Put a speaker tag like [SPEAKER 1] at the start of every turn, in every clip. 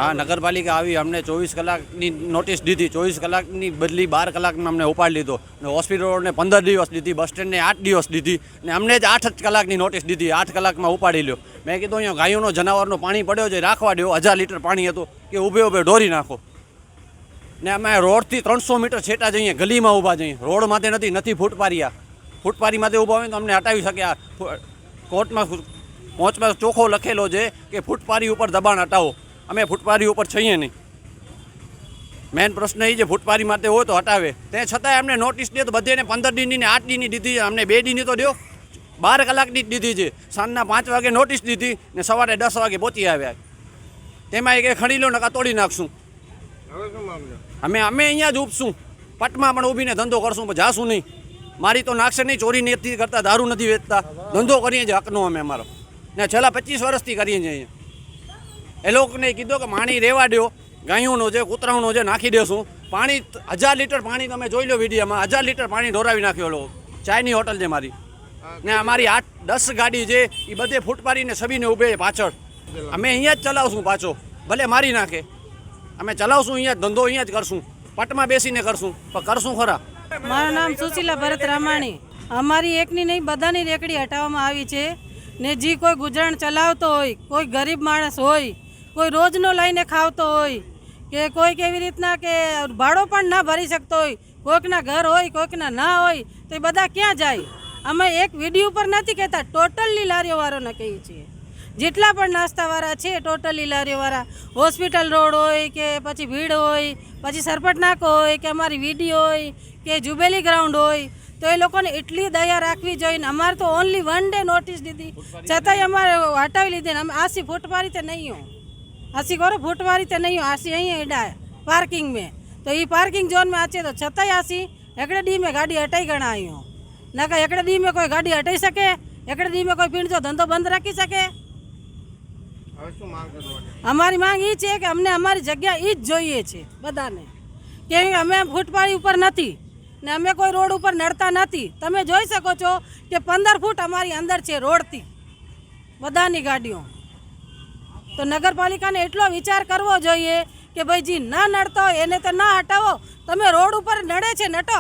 [SPEAKER 1] हाँ नगरपालिका આવી અમને 24 કલાકની નોટિસ દીધી 24 કલાકની બદલી 12 કલાકમાં અમને ઉપાડી લીધો ને હોસ્પિટલોને 15 દિવસ દીધી બસ સ્ટેન્ડને 8 દિવસ દીધી ને અમને જ 8 જ કલાકની નોટિસ દીધી 8 કલાકમાં ઉપાડી લ્યો મેં કીધું અહીંયા ગાયોનો જનાવરનો પાણી પડ્યો છે રાખવા દો 1000 લીટર પાણી હતું કે ઊભે ઊભે ઢોરી નાખો ને અમે રોડથી 300 મીટર છેટા જઈએ ગલીમાં ઊભા જઈએ રોડ માથે નથી ફૂટપારી માથે ઊભા હોય તો અમને હટાવી શકે આ કોર્ટમાં પહોંચમાં ચોખ્ખો લખેલો છે કે ફૂટપારી ઉપર દબાણ હટાવો અમે ફૂટપારી ઉપર છીએ નહીં મેન પ્રશ્ન એ છે ફૂટપારી માટે હોય તો હટાવે તે છતાંય અમને નોટિસ દે તો બધેને 15 દીની ને 8 દીની દીધી અમને 2 દીની તો દો 12 કલાકની જ દીધી છે સાંજના 5 વાગે નોટિસ દીધી ને સવારે 10 વાગે પહોંચી આવ્યા તેમાં એક ખડી લો નકા તોડી નાખશું અમે અહીંયા જ ઊભશું પટમાં પણ ઊભીને ધંધો કરશું પણ જાશું નહીં મારી તો નાખશે નહીં ચોરી નથી કરતા દારૂ નથી વેચતા ધંધો કરીએ છીએ હકનો અમે અમારો ને છેલ્લા 25 વર્ષથી કરીએ છીએ અહીંયા એ લોકોને કીધું કે પાણી રહેવા દો ગાયોનો છે કૂતરાઓનો છે નાખી દેશું પાણી 1000 લીટર પાણી તમે જોઈ લો વિડીયોમાં 1000 લીટર પાણી ઢોરાવી નાખ્યો લોકો ચાયની હોટલ છે મારી ને અમારી 8-10 ગાડી છે એ બધે ફૂટપારીને સબીને ઊભે પાછળ અમે અહીંયા જ ચલાવશું પાછો ભલે મારી નાખે અમે ચલાવશું અહીંયા જ ધંધો અહીંયા જ કરશું પટમાં બેસીને કરશું પણ કરશું ખરા
[SPEAKER 2] મારું નામ સુશીલા ભરત રામાણી અમારી એકની નહીં બધાની રેકડી હટાવવામાં આવી છે ને જે કોઈ ગુજરાન ચલાવતો હોય કોઈ ગરીબ માણસ હોય કોઈ રોજનો લઈને ખાવતો હોય કે કોઈ કેવી રીતના કે ભાડો પણ ના ભરી શકતો હોય કોઈકના ઘર હોય કોઈકના ના હોય તો એ બધા ક્યાં જાય અમે એક વિડીયો ઉપર નથી કહેતા ટોટલી લારીઓવાળાને કહીએ છીએ જેટલા પણ નાસ્તાવાળા છે ટોટલી લારીઓવાળા હોસ્પિટલ રોડ હોય કે પછી ભીડ હોય પછી સરપટ નાકો હોય કે અમારી વીડી હોય કે જુબેલી ગ્રાઉન્ડ હોય તો એ લોકોને એટલી દયા રાખવી જોઈએ ને અમારે તો ઓનલી 1 ડે નોટિસ દીધી છતાંય અમારે હટાવી લીધી ને અમે આસી ફૂટવારી તે નહીં હો આસી કરો ફૂટવારી તે નહીં હો આસી અહીંયા એડા पार्किंग में तो ये पार्किंग जोन में आचे तो छताई आसी एकड़े डी में गाड़ी हटाई गणाई हो ना का एकड़े डी में कोई गाड़ी हटाई सके एकड़े डी में कोई पीण जो धंधो बंद रखी सके हमारी मांग ये है कि हमने हमारी जगह ई ज जोईए छे बधाने के अमे फूटपारी ऊपर नहीं ने अमे कोई रोड ऊपर नड़ता नहीं तमे जोई सको छो कि 15 फूट अमारी अंदर छे रोड थी बधानी गाड़ियों तो नगरपालिका ने एटलो विचार करवो जोईए कि भाई जी ना नड़ता हो एने तो ना हटावो तमे रोड ऊपर नड़े छे नटो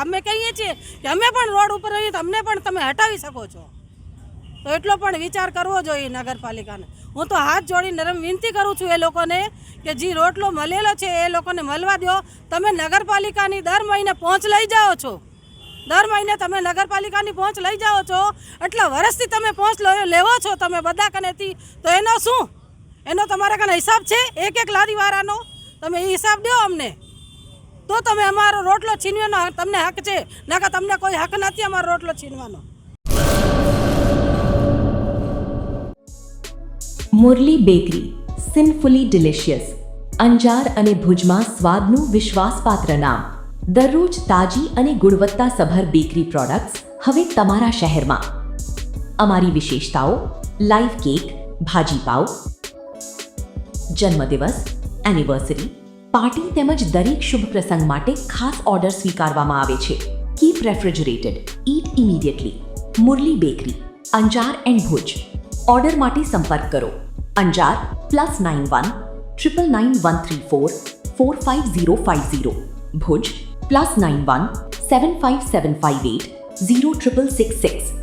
[SPEAKER 2] अमे कहीए छे कि अमे पण रोड ऊपर रहीए तो अमने पण तमे हटावी सको छो तो एटलो पण विचार करवो जोईए नगरपालिकाने हूँ तो हाथ जोड़ी नरम विनती करूँ छूँ ए लोकोने कि जी रोटलो मलेलो छे ए लोकोने मलवा दो तमे नगरपालिकानी दर महीने पहुँच लई जाओ छो दर महीने तमे नगरपालिकानी पहुँच लई जाओ छो एटला वर्षथी तमे पहुँच लेवो छो तमे बधा कनेथी तो एनो शुं एनो तमारा कने हिसाब छे एक एक लारीवाळानो तमे ई हिसाब दो अमने तो तमे अमारो रोटलो छीनवानो तमने हक छे नका तमने कोई हक नथी अमारो रोटलो छीनवानो।
[SPEAKER 3] મુરલી બેકરી સિન્ફુલી ડિલિશિયસ અંજાર અને ભુજમાં સ્વાદનું વિશ્વાસપાત્ર નામ દરરોજ તાજી અને ગુણવત્તાસભર બેકરી પ્રોડક્ટ્સ હવે તમારા શહેરમાં અમારી વિશેષતાઓ લાઈવ કેક ભાજી પાવ જન્મદિવસ એનિવર્સરી પાર્ટી તેમજ દરેક શુભ પ્રસંગ માટે ખાસ ઓર્ડર સ્વીકારવામાં આવે છે keep refrigerated eat immediately Murli bakery Anjar and Bhuj order माटे संपर्क करो अंजार +91 999134 45050 भुज +91 75758 0666